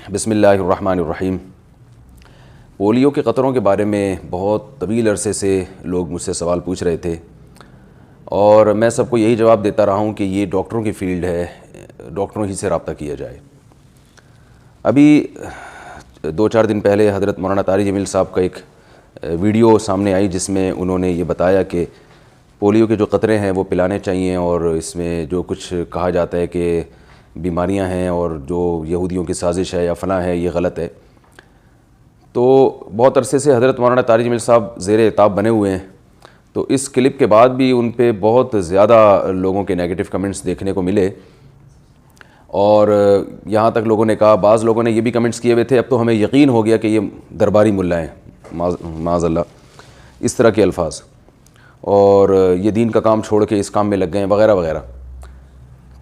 بسم اللہ الرحمن الرحیم۔ پولیو کے قطروں کے بارے میں بہت طویل عرصے سے لوگ مجھ سے سوال پوچھ رہے تھے اور میں سب کو یہی جواب دیتا رہا ہوں کہ یہ ڈاکٹروں کی فیلڈ ہے، ڈاکٹروں ہی سے رابطہ کیا جائے۔ ابھی 2-4 دن پہلے حضرت مولانا طارق جمیل صاحب کا ایک ویڈیو سامنے آئی جس میں انہوں نے یہ بتایا کہ پولیو کے جو قطرے ہیں وہ پلانے چاہیے، اور اس میں جو کچھ کہا جاتا ہے کہ بیماریاں ہیں اور جو یہودیوں کی سازش ہے یا فلاں ہے، یہ غلط ہے۔ تو بہت عرصے سے حضرت مولانا طارق جمیل صاحب زیر عتاب بنے ہوئے ہیں، تو اس کلپ کے بعد بھی ان پہ بہت زیادہ لوگوں کے نیگیٹو کمنٹس دیکھنے کو ملے، اور یہاں تک لوگوں نے کہا، بعض لوگوں نے یہ بھی کمنٹس کیے ہوئے تھے اب تو ہمیں یقین ہو گیا کہ یہ درباری ملا ہیں، معاذ اللہ، اس طرح کے الفاظ، اور یہ دین کا کام چھوڑ کے اس کام میں لگ گئے ہیں وغیرہ وغیرہ۔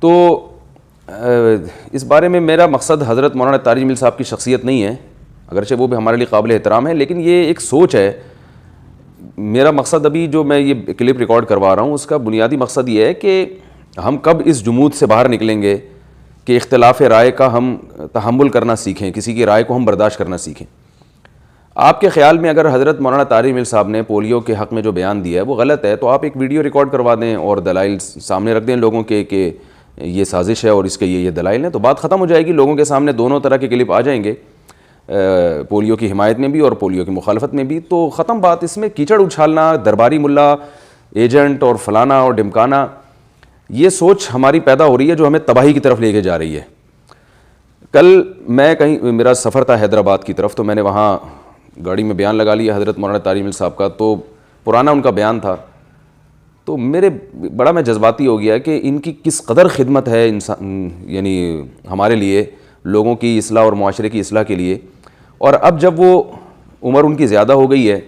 تو اس بارے میں میرا مقصد حضرت مولانا طارق جمیل صاحب کی شخصیت نہیں ہے، اگرچہ وہ بھی ہمارے لیے قابل احترام ہے، لیکن یہ ایک سوچ ہے۔ میرا مقصد ابھی جو میں یہ کلپ ریکارڈ کروا رہا ہوں اس کا بنیادی مقصد یہ ہے کہ ہم کب اس جمود سے باہر نکلیں گے کہ اختلاف رائے کا ہم تحمل کرنا سیکھیں، کسی کی رائے کو ہم برداشت کرنا سیکھیں۔ آپ کے خیال میں اگر حضرت مولانا طارق جمیل صاحب نے پولیو کے حق میں جو بیان دیا ہے وہ غلط ہے، تو آپ ایک ویڈیو ریکارڈ کروا دیں اور دلائل سامنے رکھ دیں لوگوں کے کہ یہ سازش ہے اور اس کے یہ دلائل ہیں، تو بات ختم ہو جائے گی۔ لوگوں کے سامنے دونوں طرح کے کلپ آ جائیں گے، پولیو کی حمایت میں بھی اور پولیو کی مخالفت میں بھی، تو ختم بات۔ اس میں کیچڑ اچھالنا، درباری ملا، ایجنٹ اور فلانا اور ڈمکانا، یہ سوچ ہماری پیدا ہو رہی ہے جو ہمیں تباہی کی طرف لے کے جا رہی ہے۔ کل میں میرا سفر تھا حیدرآباد کی طرف، تو میں نے وہاں گاڑی میں بیان لگا لیا حضرت مولانا طارق جمیل صاحب کا، تو پرانا ان کا بیان تھا، تو بڑا میں جذباتی ہو گیا کہ ان کی کس قدر خدمت ہے یعنی ہمارے لیے، لوگوں کی اصلاح اور معاشرے کی اصلاح کے لیے۔ اور اب جب وہ عمر ان کی زیادہ ہو گئی ہے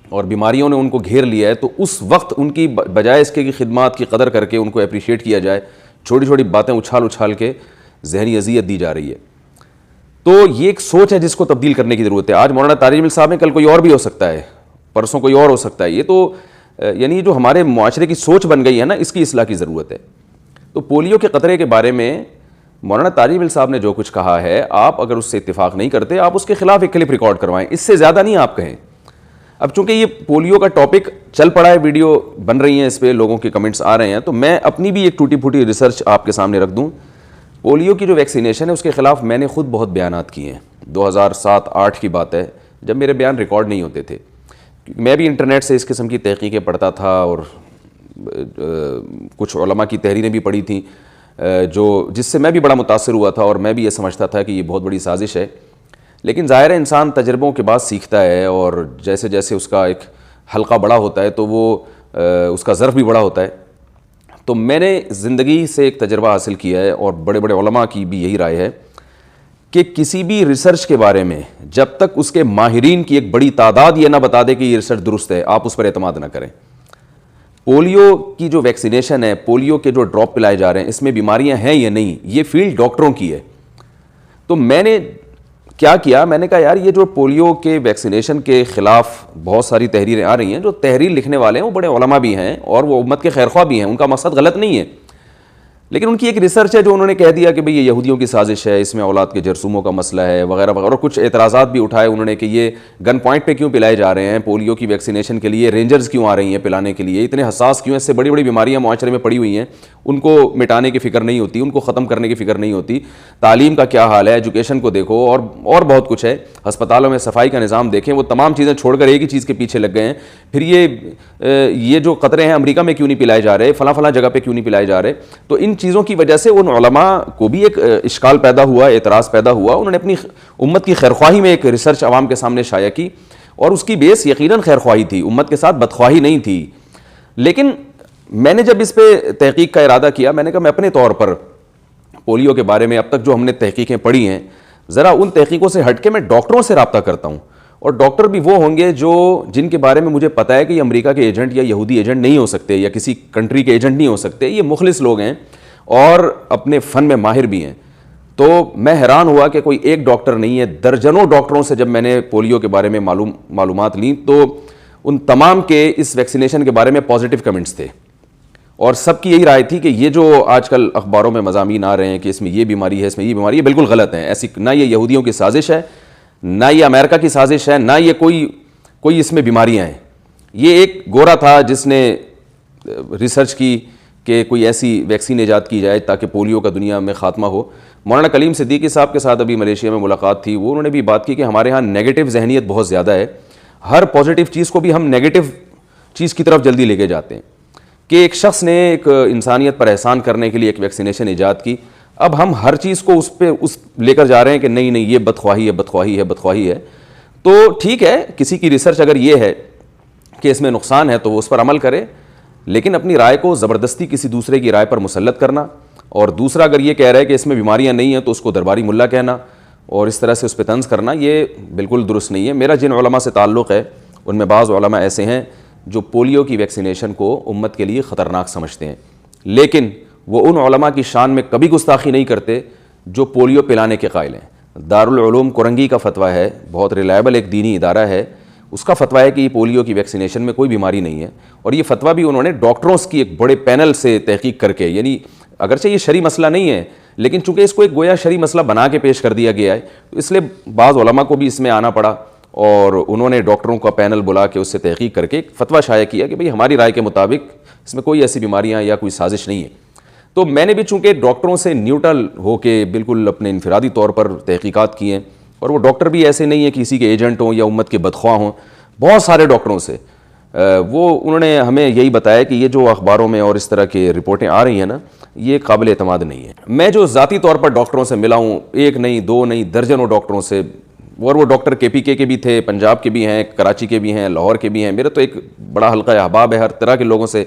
اور بیماریوں نے ان کو گھیر لیا ہے، تو اس وقت ان کی بجائے اس کے خدمات کی قدر کر کے ان کو اپریشیٹ کیا جائے، چھوٹی چھوٹی باتیں اچھال کے ذہنی اذیت دی جا رہی ہے۔ تو یہ ایک سوچ ہے جس کو تبدیل کرنے کی ضرورت ہے۔ آج مولانا طارق جمیل صاحب ہیں، کل کوئی اور بھی ہو سکتا ہے، پرسوں کوئی اور ہو سکتا ہے۔ یہ تو یعنی جو ہمارے معاشرے کی سوچ بن گئی ہے نا، اس کی اصلاح کی ضرورت ہے۔ تو پولیو کے قطرے کے بارے میں مولانا طارق جمیل صاحب نے جو کچھ کہا ہے، آپ اگر اس سے اتفاق نہیں کرتے، آپ اس کے خلاف ایک کلپ ریکارڈ کروائیں، اس سے زیادہ نہیں آپ کہیں۔ اب چونکہ یہ پولیو کا ٹاپک چل پڑا ہے، ویڈیو بن رہی ہیں، اس پہ لوگوں کے کمنٹس آ رہے ہیں، تو میں اپنی بھی ایک ٹوٹی پھوٹی ریسرچ آپ کے سامنے رکھ دوں۔ پولیو کی جو ویکسینیشن ہے اس کے خلاف میں نے خود بہت بیانات کیے ہیں۔ 2007-8 کی بات ہے، جب میرے بیان ریکارڈ نہیں ہوتے تھے، میں بھی انٹرنیٹ سے اس قسم کی تحقیقیں پڑھتا تھا، اور کچھ علماء کی تحریریں بھی پڑھی تھیں جس سے میں بھی بڑا متاثر ہوا تھا، اور میں بھی یہ سمجھتا تھا کہ یہ بہت بڑی سازش ہے۔ لیکن ظاہر ہے انسان تجربوں کے بعد سیکھتا ہے، اور جیسے جیسے اس کا ایک حلقہ بڑا ہوتا ہے تو وہ اس کا ظرف بھی بڑا ہوتا ہے۔ تو میں نے زندگی سے ایک تجربہ حاصل کیا ہے، اور بڑے بڑے علماء کی بھی یہی رائے ہے کہ کسی بھی ریسرچ کے بارے میں جب تک اس کے ماہرین کی ایک بڑی تعداد یہ نہ بتا دے کہ یہ ریسرچ درست ہے، آپ اس پر اعتماد نہ کریں۔ پولیو کی جو ویکسینیشن ہے، پولیو کے جو ڈراپ پلائے جا رہے ہیں، اس میں بیماریاں ہیں یا نہیں، یہ فیلڈ ڈاکٹروں کی ہے۔ تو میں نے کیا کیا، میں نے کہا یار یہ جو پولیو کے ویکسینیشن کے خلاف بہت ساری تحریریں آ رہی ہیں، جو تحریر لکھنے والے ہیں وہ بڑے علماء بھی ہیں اور وہ امت کے خیرخواہ بھی ہیں، ان کا مقصد غلط نہیں ہے، لیکن ان کی ایک ریسرچ ہے جو انہوں نے کہہ دیا کہ بھئی یہ یہودیوں کی سازش ہے، اس میں اولاد کے جرثوموں کا مسئلہ ہے وغیرہ وغیرہ، اور کچھ اعتراضات بھی اٹھائے انہوں نے کہ یہ گن پوائنٹ پہ کیوں پلائے جا رہے ہیں، پولیو کی ویکسینیشن کے لیے رینجرز کیوں آ رہی ہیں پلانے کے لیے، اتنے حساس کیوں ہیں، اس سے بڑی بڑی بیماریاں معاشرے میں پڑی ہوئی ہیں، ان کو مٹانے کی فکر نہیں ہوتی، ان کو ختم کرنے کی فکر نہیں ہوتی۔ تعلیم کا کیا حال ہے، ایجوکیشن کو دیکھو، اور بہت کچھ ہے، ہسپتالوں میں صفائی کا نظام دیکھیں، وہ تمام چیزیں چھوڑ کر ایک ہی چیز کے پیچھے لگ گئے ہیں۔ پھر یہ جو قطرے ہیں امریکہ میں کیوں نہیں پلائے جا رہے، فلاں جگہ پہ کیوں نہیں پلائے جا رہے۔ تو ان چیزوں کی وجہ سے ان علماء کو بھی ایک اشکال پیدا ہوا، اعتراض پیدا ہوا، انہوں نے اپنی امت کی خیرخواہی میں ایک ریسرچ عوام کے سامنے شائع کی، اور اس کی بیس یقیناً خیرخواہی تھی، امت کے ساتھ بدخواہی نہیں تھی۔ لیکن میں نے جب اس پہ تحقیق کا ارادہ کیا، میں نے کہا میں اپنے طور پر پولیو کے بارے میں اب تک جو ہم نے تحقیقیں پڑھی ہیں، ذرا ان تحقیقوں سے ہٹ کے میں ڈاکٹروں سے رابطہ کرتا ہوں، اور ڈاکٹر بھی وہ ہوں گے جن کے بارے میں مجھے پتا ہے کہ یہ امریکہ کے ایجنٹ یا یہودی ایجنٹ نہیں ہو سکتے، یا کسی کنٹری کے ایجنٹ نہیں ہو سکتے، یہ مخلص لوگ ہیں اور اپنے فن میں ماہر بھی ہیں۔ تو میں حیران ہوا کہ کوئی ایک ڈاکٹر نہیں ہے، درجنوں ڈاکٹروں سے جب میں نے پولیو کے بارے میں معلومات لیں تو ان تمام کے اس ویکسینیشن کے بارے میں پازیٹیو کمنٹس تھے، اور سب کی یہی رائے تھی کہ یہ جو آج کل اخباروں میں مضامین آ رہے ہیں کہ اس میں یہ بیماری ہے، اس میں یہ بیماری ہے، بالکل غلط ہیں. ایسی نہ یہ یہودیوں کی سازش ہے، نہ یہ امریکہ کی سازش ہے، نہ یہ کوئی اس میں بیماریاں ہیں. یہ ایک گورا تھا جس نے ریسرچ کی کہ کوئی ایسی ویکسین ایجاد کی جائے تاکہ پولیو کا دنیا میں خاتمہ ہو. مولانا کلیم صدیقی صاحب کے ساتھ ابھی ملیشیا میں ملاقات تھی، انہوں نے بھی بات کی کہ ہمارے ہاں نیگیٹو ذہنیت بہت زیادہ ہے. ہر پازیٹیو چیز کو بھی ہم نیگیٹو چیز کی طرف جلدی لے کے جاتے ہیں. کہ ایک شخص نے ایک انسانیت پر احسان کرنے کے لیے ایک ویکسینیشن ایجاد کی، اب ہم ہر چیز کو اس لے کر جا رہے ہیں کہ نہیں یہ بدخواہی ہے. تو ٹھیک ہے، کسی کی ریسرچ اگر یہ ہے کہ اس میں نقصان ہے تو وہ اس پر عمل کرے، لیکن اپنی رائے کو زبردستی کسی دوسرے کی رائے پر مسلط کرنا، اور دوسرا اگر یہ کہہ رہا ہے کہ اس میں بیماریاں نہیں ہیں تو اس کو درباری ملا کہنا اور اس طرح سے اس پہ طنز کرنا، یہ بالکل درست نہیں ہے. میرا جن علماء سے تعلق ہے ان میں بعض علماء ایسے ہیں جو پولیو کی ویکسینیشن کو امت کے لیے خطرناک سمجھتے ہیں، لیکن وہ ان علماء کی شان میں کبھی گستاخی نہیں کرتے جو پولیو پلانے کے قائل ہیں. دارالعلوم کرنگی کا فتویٰ ہے، بہت ریلائبل ایک دینی ادارہ ہے، اس کا فتویٰ ہے کہ یہ پولیو کی ویکسینیشن میں کوئی بیماری نہیں ہے. اور یہ فتویٰ بھی انہوں نے ڈاکٹروں کی ایک بڑے پینل سے تحقیق کر کے، یعنی اگرچہ یہ شرعی مسئلہ نہیں ہے لیکن چونکہ اس کو ایک گویا شرعی مسئلہ بنا کے پیش کر دیا گیا ہے، تو اس لیے بعض علماء کو بھی اس میں آنا پڑا اور انہوں نے ڈاکٹروں کا پینل بلا کے اس سے تحقیق کر کے ایک فتویٰ شائع کیا کہ بھئی ہماری رائے کے مطابق اس میں کوئی ایسی بیماریاں یا کوئی سازش نہیں ہے. تو میں نے بھی چونکہ ڈاکٹروں سے نیوٹرل ہو کے بالکل اپنے انفرادی طور پر تحقیقات کی ہیں، اور وہ ڈاکٹر بھی ایسے نہیں ہیں کہ کسی کے ایجنٹ ہوں یا امت کے بدخواہ ہوں، بہت سارے ڈاکٹروں سے انہوں نے ہمیں یہی بتایا کہ یہ جو اخباروں میں اور اس طرح کے رپورٹیں آ رہی ہیں نا، یہ قابل اعتماد نہیں ہے. میں جو ذاتی طور پر ڈاکٹروں سے ملا ہوں، ایک نہیں دو نہیں درجنوں ڈاکٹروں سے، اور وہ ڈاکٹر KPK کے بھی تھے، پنجاب کے بھی ہیں، کراچی کے بھی ہیں، لاہور کے بھی ہیں. میرا تو ایک بڑا حلقہ احباب ہے، ہر طرح کے لوگوں سے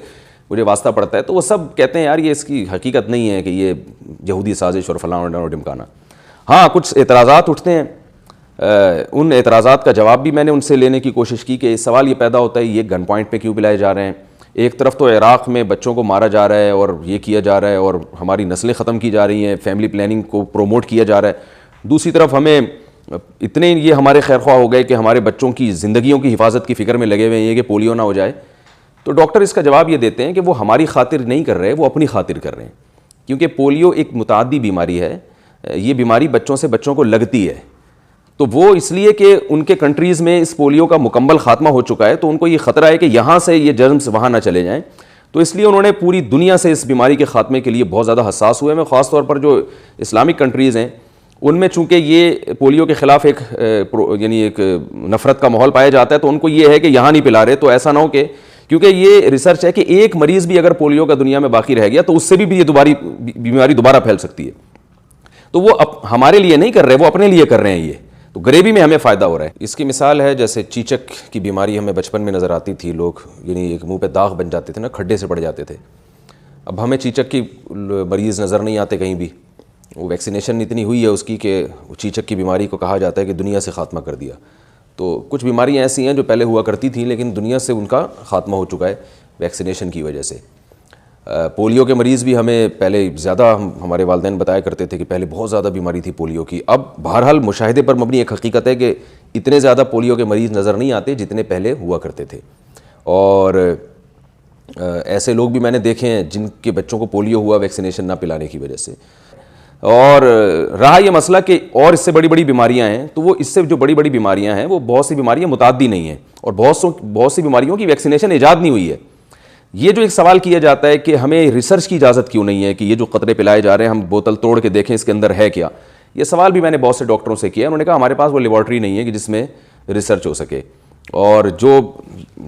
مجھے واسطہ پڑتا ہے. تو وہ سب کہتے ہیں یار یہ اس کی حقیقت نہیں ہے کہ یہ یہودی سازش اور فلاں اور ڈمکانا. ہاں کچھ اعتراضات اٹھتے ہیں، ان اعتراضات کا جواب بھی میں نے ان سے لینے کی کوشش کی کہ سوال یہ پیدا ہوتا ہے یہ گن پوائنٹ پہ کیوں پلائے جا رہے ہیں. ایک طرف تو عراق میں بچوں کو مارا جا رہا ہے اور یہ کیا جا رہا ہے اور ہماری نسلیں ختم کی جا رہی ہیں، فیملی پلاننگ کو پروموٹ کیا جا رہا ہے. دوسری طرف ہمیں اتنے یہ ہمارے خیر خواہ ہو گئے کہ ہمارے بچوں کی زندگیوں کی حفاظت کی فکر میں لگے ہوئے ہیں یہ کہ پولیو نہ ہو جائے. تو ڈاکٹر اس کا جواب یہ دیتے ہیں کہ وہ ہماری خاطر نہیں کر رہے، وہ اپنی خاطر کر رہے ہیں، کیونکہ پولیو ایک متعدی بیماری ہے. یہ بیماری بچوں کو لگتی ہے، تو وہ اس لیے کہ ان کے کنٹریز میں اس پولیو کا مکمل خاتمہ ہو چکا ہے، تو ان کو یہ خطرہ ہے کہ یہاں سے یہ جرمز وہاں نہ چلے جائیں. تو اس لیے انہوں نے پوری دنیا سے اس بیماری کے خاتمے کے لیے بہت زیادہ حساس ہوئے. میں خاص طور پر جو اسلامک کنٹریز ہیں ان میں چونکہ یہ پولیو کے خلاف ایک نفرت کا ماحول پایا جاتا ہے، تو ان کو یہ ہے کہ یہاں نہیں پلا رہے، تو ایسا نہ ہو کہ کیونکہ یہ ریسرچ ہے کہ ایک مریض بھی اگر پولیو کا دنیا میں باقی رہ گیا تو اس سے بھی یہ بیماری دوبارہ پھیل سکتی ہے. تو وہ ہمارے لیے نہیں کر رہے، وہ اپنے لیے کر رہے ہیں. یہ تو غریبی میں ہمیں فائدہ ہو رہا ہے. اس کی مثال ہے جیسے چیچک کی بیماری ہمیں بچپن میں نظر آتی تھی، لوگ یعنی ایک منہ پہ داغ بن جاتے تھے نا، کھڈے سے پڑ جاتے تھے. اب ہمیں چیچک کی مریض نظر نہیں آتے کہیں بھی. وہ ویکسینیشن اتنی ہوئی ہے اس کی کہ چیچک کی بیماری کو کہا جاتا ہے کہ دنیا سے خاتمہ کر دیا. تو کچھ بیماریاں ایسی ہیں جو پہلے ہوا کرتی تھیں لیکن دنیا سے ان کا خاتمہ ہو چکا ہے ویکسینیشن کی وجہ سے. پولیو کے مریض بھی ہمیں پہلے زیادہ ہمارے والدین بتایا کرتے تھے کہ پہلے بہت زیادہ بیماری تھی پولیو کی. اب بہرحال مشاہدے پر مبنی ایک حقیقت ہے کہ اتنے زیادہ پولیو کے مریض نظر نہیں آتے جتنے پہلے ہوا کرتے تھے. اور ایسے لوگ بھی میں نے دیکھے ہیں جن کے بچوں کو پولیو ہوا ویکسینیشن نہ پلانے کی وجہ سے. اور رہا یہ مسئلہ کہ اور اس سے بڑی بڑی بیماریاں ہیں، تو وہ اس سے جو بڑی بڑی بیماریاں ہیں وہ بہت سی بیماریاں متعدی نہیں ہیں اور بہت سی بیماریوں کی ویکسینیشن ایجاد نہیں ہوئی ہے. یہ جو ایک سوال کیا جاتا ہے کہ ہمیں ریسرچ کی اجازت کیوں نہیں ہے کہ یہ جو قطرے پلائے جا رہے ہیں ہم بوتل توڑ کے دیکھیں اس کے اندر ہے کیا. یہ سوال بھی میں نے بہت سے ڈاکٹروں سے کیا. انہوں نے کہا ہمارے پاس وہ لیبارٹری نہیں ہے کہ جس میں ریسرچ ہو سکے. اور جو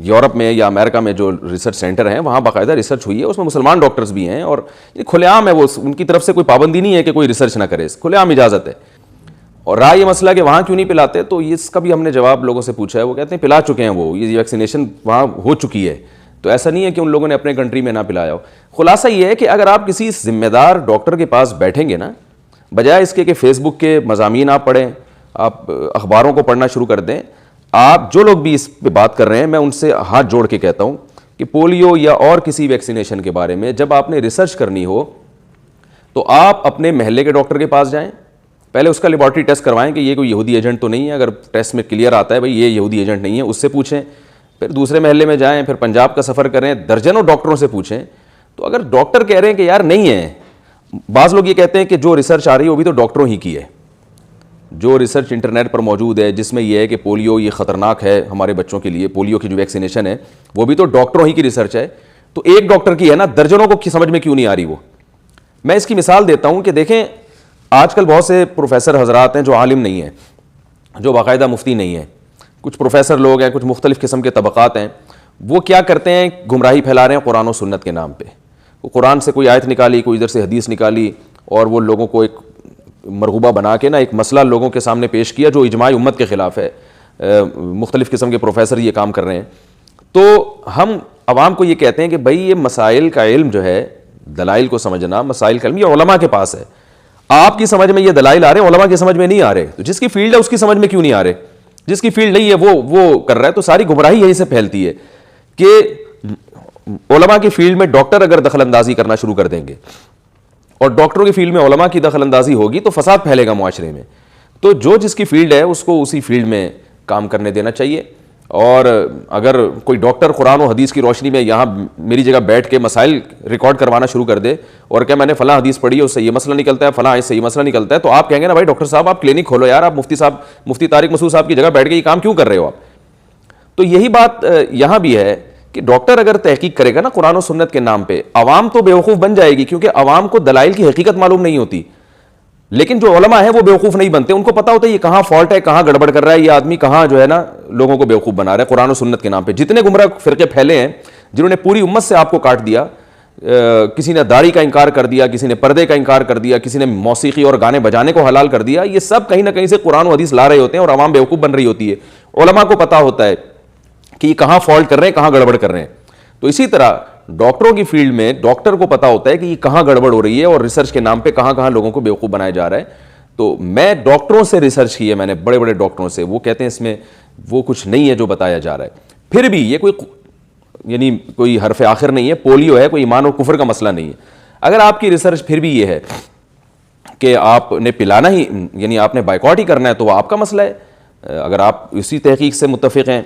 یورپ میں یا امریکہ میں جو ریسرچ سینٹر ہیں وہاں باقاعدہ ریسرچ ہوئی ہے، اس میں مسلمان ڈاکٹرز بھی ہیں اور یہ کھلے عام ہے، وہ ان کی طرف سے کوئی پابندی نہیں ہے کہ کوئی ریسرچ نہ کرے، کھلے عام اجازت ہے. اور رہا یہ مسئلہ کہ وہاں کیوں نہیں پلاتے، تو اس کا بھی ہم نے جواب لوگوں سے پوچھا ہے. وہ کہتے ہیں پلا چکے ہیں، وہ یہ ویکسینیشن وہاں ہو چکی ہے، تو ایسا نہیں ہے کہ ان لوگوں نے اپنے کنٹری میں نہ پلایا ہو. خلاصہ یہ ہے کہ اگر آپ کسی ذمہ دار ڈاکٹر کے پاس بیٹھیں گے نا، بجائے اس کے کہ فیس بک کے مضامین آپ پڑھیں، آپ اخباروں کو پڑھنا شروع کر دیں. آپ جو لوگ بھی اس پہ بات کر رہے ہیں میں ان سے ہاتھ جوڑ کے کہتا ہوں کہ پولیو یا اور کسی ویکسینیشن کے بارے میں جب آپ نے ریسرچ کرنی ہو تو آپ اپنے محلے کے ڈاکٹر کے پاس جائیں، پہلے اس کا لیبارٹری ٹیسٹ کروائیں کہ یہ کوئی یہودی ایجنٹ تو نہیں ہے. اگر ٹیسٹ میں کلیئر آتا ہے بھائی یہ یہودی ایجنٹ نہیں ہے، اس سے پوچھیں. پھر دوسرے محلے میں جائیں، پھر پنجاب کا سفر کریں، درجنوں ڈاکٹروں سے پوچھیں. تو اگر ڈاکٹر کہہ رہے ہیں کہ یار نہیں ہے، بعض لوگ یہ کہتے ہیں کہ جو ریسرچ آ رہی ہے وہ بھی تو ڈاکٹروں ہی کی ہے، جو ریسرچ انٹرنیٹ پر موجود ہے جس میں یہ ہے کہ پولیو یہ خطرناک ہے ہمارے بچوں کے لیے، پولیو کی جو ویکسینیشن ہے وہ بھی تو ڈاکٹروں ہی کی ریسرچ ہے، تو ایک ڈاکٹر کی ہے نا، درجنوں کو سمجھ میں کیوں نہیں آ رہی وہ؟ میں اس کی مثال دیتا ہوں کہ دیکھیں آج کل بہت سے پروفیسر حضرات ہیں جو عالم نہیں ہیں، جو باقاعدہ مفتی نہیں ہیں، کچھ پروفیسر لوگ ہیں، کچھ مختلف قسم کے طبقات ہیں، وہ کیا کرتے ہیں، گمراہی پھیلا رہے ہیں قرآن و سنت کے نام پہ، وہ قرآن سے کوئی آیت نکالی، کوئی ادھر سے حدیث نکالی، اور وہ لوگوں کو ایک مرغوبہ بنا کے نا ایک مسئلہ لوگوں کے سامنے پیش کیا جو اجماع امت کے خلاف ہے، مختلف قسم کے پروفیسر یہ کام کر رہے ہیں۔ تو ہم عوام کو یہ کہتے ہیں کہ بھائی یہ مسائل کا علم جو ہے، دلائل کو سمجھنا، مسائل کا علم یہ علماء کے پاس ہے، آپ کی سمجھ میں یہ دلائل آ رہے ہیں، علماء کی سمجھ میں نہیں آ رہے، تو جس کی فیلڈ ہے اس کی سمجھ میں کیوں نہیں آ رہے؟ جس کی فیلڈ نہیں ہے وہ کر رہا ہے، تو ساری گمراہی یہیں سے پھیلتی ہے کہ علماء کی فیلڈ میں ڈاکٹر اگر دخل اندازی کرنا شروع کر دیں گے اور ڈاکٹروں کی فیلڈ میں علماء کی دخل اندازی ہوگی تو فساد پھیلے گا معاشرے میں۔ تو جو جس کی فیلڈ ہے اس کو اسی فیلڈ میں کام کرنے دینا چاہیے، اور اگر کوئی ڈاکٹر قرآن و حدیث کی روشنی میں یہاں میری جگہ بیٹھ کے مسائل ریکارڈ کروانا شروع کر دے اور کہ میں نے فلاں حدیث پڑھی ہے اس سے یہ مسئلہ نکلتا ہے، فلاں اس سے یہ مسئلہ نکلتا ہے، تو آپ کہیں گے نا بھائی ڈاکٹر صاحب آپ کلینک کھولو یار، آپ مفتی طارق مسعود صاحب کی جگہ بیٹھ کے یہ کام کیوں کر رہے ہو آپ؟ تو یہی بات یہاں بھی ہے کہ ڈاکٹر اگر تحقیق کرے گا نا قرآن و سنت کے نام پہ، عوام تو بیوقوف بن جائے گی، کیونکہ عوام کو دلائل کی حقیقت معلوم نہیں ہوتی، لیکن جو علماء ہیں وہ بیوقوف نہیں بنتے، ان کو پتہ ہوتا ہے یہ کہاں فالٹ ہے، کہاں گڑبڑ کر رہا ہے یہ آدمی، کہاں جو ہے نا لوگوں کو بیوقوف بنا رہا ہے قرآن و سنت کے نام پہ۔ جتنے گمراہ فرقے پھیلے ہیں جنہوں نے پوری امت سے آپ کو کاٹ دیا، کسی نے داڑھی کا انکار کر دیا، کسی نے پردے کا انکار کر دیا، کسی نے موسیقی اور گانے بجانے کو حلال کر دیا، یہ سب کہیں نہ کہیں سے قرآن و حدیث لا رہے ہوتے ہیں اور عوام بیوقوف بن رہی ہوتی ہے۔ علماء کو پتہ ہوتا ہے کہ یہ کہاں فالٹ کر رہے ہیں، کہاں گڑبڑ کر رہے ہیں۔ تو اسی طرح ڈاکٹروں کی فیلڈ میں ڈاکٹر کو پتہ ہوتا ہے کہ یہ کہاں گڑبڑ ہو رہی ہے اور ریسرچ کے نام پہ کہاں کہاں لوگوں کو بیوقوف بنایا جا رہا ہے۔ تو میں ڈاکٹروں سے ریسرچ کی ہے، میں نے بڑے بڑے ڈاکٹروں سے، وہ کہتے ہیں اس میں وہ کچھ نہیں ہے جو بتایا جا رہا ہے۔ پھر بھی یہ کوئی حرف آخر نہیں ہے، پولیو ہے، کوئی ایمان اور کفر کا مسئلہ نہیں ہے۔ اگر آپ کی ریسرچ پھر بھی یہ ہے کہ آپ نے پلانا ہی، یعنی آپ نے بائیکاٹ ہی کرنا ہے، تو وہ آپ کا مسئلہ ہے۔ اگر آپ اسی تحقیق سے متفق ہیں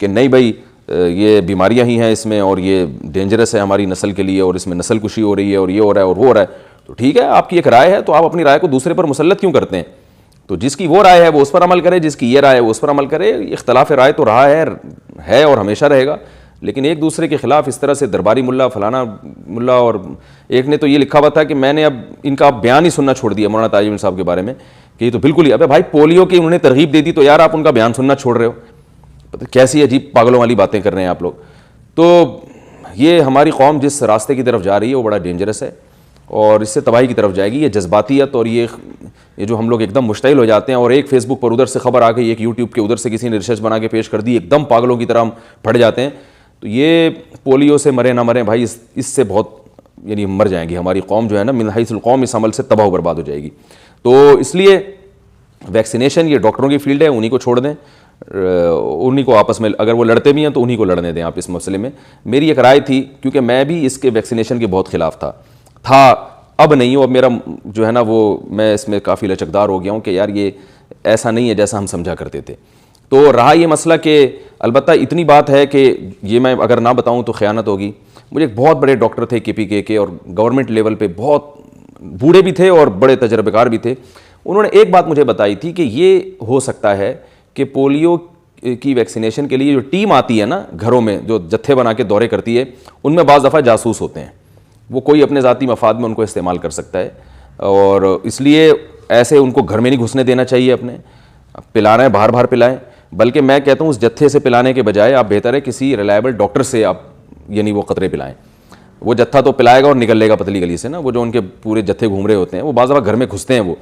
کہ نہیں بھائی یہ بیماریاں ہی ہیں اس میں اور یہ ڈینجرس ہے ہماری نسل کے لیے اور اس میں نسل کشی ہو رہی ہے اور یہ ہو رہا ہے اور وہ ہو رہا ہے، تو ٹھیک ہے، آپ کی ایک رائے ہے، تو آپ اپنی رائے کو دوسرے پر مسلط کیوں کرتے ہیں؟ تو جس کی وہ رائے ہے وہ اس پر عمل کرے، جس کی یہ رائے ہے وہ اس پر عمل کرے۔ اختلاف رائے تو رہا ہے اور ہمیشہ رہے گا، لیکن ایک دوسرے کے خلاف اس طرح سے درباری ملا فلانا ملا، اور ایک نے تو یہ لکھا ہوا تھا کہ میں نے اب ان کا بیان ہی سننا چھوڑ دیا مولانا تاج الدین صاحب کے بارے میں، کہ یہ تو بالکل ہی، ابے بھائی پولیو کی انہوں نے ترغیب دے دی تو یار آپ ان کا بیان سننا چھوڑ رہے ہو، کیسی عجیب پاگلوں والی باتیں کر رہے ہیں آپ لوگ۔ تو یہ ہماری قوم جس راستے کی طرف جا رہی ہے وہ بڑا ڈینجرس ہے اور اس سے تباہی کی طرف جائے گی۔ یہ جذباتیت اور یہ جو ہم لوگ ایک دم مشتعل ہو جاتے ہیں اور ایک فیس بک پر ادھر سے خبر آ گئی، ایک یوٹیوب کے ادھر سے کسی نے ریسرچ بنا کے پیش کر دی، ایک دم پاگلوں کی طرح ہم پھٹ جاتے ہیں۔ تو یہ پولیو سے مرے نہ مریں بھائی، اس سے بہت مر جائیں گی ہماری قوم جو ہے نا، من حیث القوم اس عمل سے تباہ و برباد ہو جائے گی۔ تو اس لیے ویکسینیشن یہ ڈاکٹروں کی فیلڈ ہے، انہی کو چھوڑ دیں، انہی کو آپس میں اگر وہ لڑتے بھی ہیں تو انہی کو لڑنے دیں آپ اس مسئلے میں۔ میری ایک رائے تھی، کیونکہ میں بھی اس کے ویکسینیشن کے بہت خلاف تھا، اب نہیں ہوں، اب میرا جو ہے نا وہ میں اس میں کافی لچکدار ہو گیا ہوں کہ یار یہ ایسا نہیں ہے جیسا ہم سمجھا کرتے تھے۔ تو رہا یہ مسئلہ کہ البتہ اتنی بات ہے کہ یہ میں اگر نہ بتاؤں تو خیانت ہوگی، مجھے ایک بہت بڑے ڈاکٹر تھے KPK کے اور گورنمنٹ لیول پہ بہت بوڑھے بھی تھے اور بڑے تجربے کار بھی تھے، انہوں نے ایک بات مجھے بتائی تھی کہ یہ ہو سکتا ہے کہ پولیو کی ویکسینیشن کے لیے جو ٹیم آتی ہے نا گھروں میں، جو جتھے بنا کے دورے کرتی ہے، ان میں بعض دفعہ جاسوس ہوتے ہیں، وہ کوئی اپنے ذاتی مفاد میں ان کو استعمال کر سکتا ہے، اور اس لیے ایسے ان کو گھر میں نہیں گھسنے دینا چاہیے اپنے، پلانا ہے باہر پلائیں، بلکہ میں کہتا ہوں اس جتھے سے پلانے کے بجائے آپ بہتر ہے کسی ریلائبل ڈاکٹر سے آپ وہ قطرے پلائیں۔ وہ جتھا تو پلائے گا اور نکل لے گا پتلی گلی سے نا، وہ جو ان کے پورے جتھے گھوم رہے ہوتے ہیں وہ بعض دفعہ گھر میں گھستے ہیں، وہ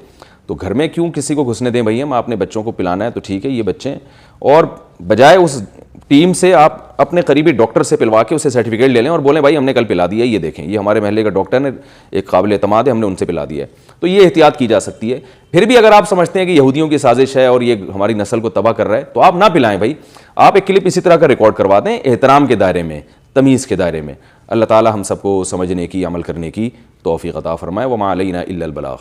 تو گھر میں کیوں کسی کو گھسنے دیں بھائی، ہم اپنے بچوں کو پلانا ہے تو ٹھیک ہے یہ بچے، اور بجائے اس ٹیم سے آپ اپنے قریبی ڈاکٹر سے پلوا کے اسے سرٹیفکیٹ لے لیں اور بولیں بھائی ہم نے کل پلا دیا ہے، یہ دیکھیں یہ ہمارے محلے کا ڈاکٹر نے ایک قابل اعتماد ہے، ہم نے ان سے پلا دیا ہے۔ تو یہ احتیاط کی جا سکتی ہے۔ پھر بھی اگر آپ سمجھتے ہیں کہ یہودیوں کی سازش ہے اور یہ ہماری نسل کو تباہ کر رہا ہے تو آپ نہ پلائیں بھائی، آپ ایک کلپ اسی طرح کا ریکارڈ کروا دیں، احترام کے دائرے میں، تمیز کے دائرے میں۔ اللہ تعالی ہم سب کو سمجھنے کی، عمل کرنے کی توفیق عطا فرمائے۔ وما علینا الا البلاغ۔